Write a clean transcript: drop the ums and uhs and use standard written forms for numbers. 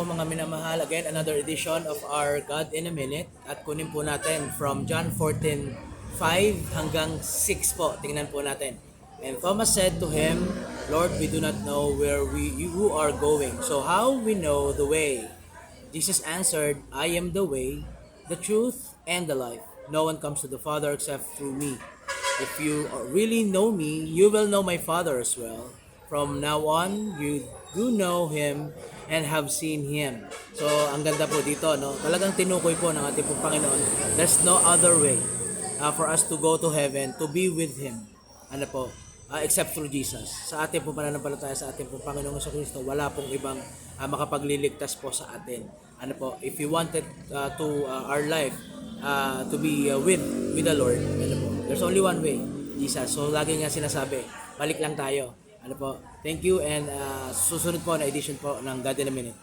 po mga minamahal. Again, another edition of our God in a Minute. At kunin po natin from John 14:5 hanggang 6 po. Tingnan po natin. And Thomas said to him, Lord, we do not know where you are going. So how we know the way? Jesus answered, I am the way, the truth, and the life. No one comes to the Father except through me. If you really know me, you will know my Father as well. From now on, you do know Him and have seen Him. So, ang ganda po dito, no? Talagang tinukoy po ng ating pong Panginoon. There's no other way for us to go to heaven, to be with Him. Ano po? Except through Jesus. Sa ating pong pananampalataya sa ating pong Panginoong Jesucristo, wala pong ibang makapagliligtas po sa atin. Ano po? If you wanted our life to be with the Lord, ano po? There's only one way, Jesus. So, lagi nga sinasabi, balik lang tayo. Ano po? Thank you and susunod po na edition po ng God in a Minute.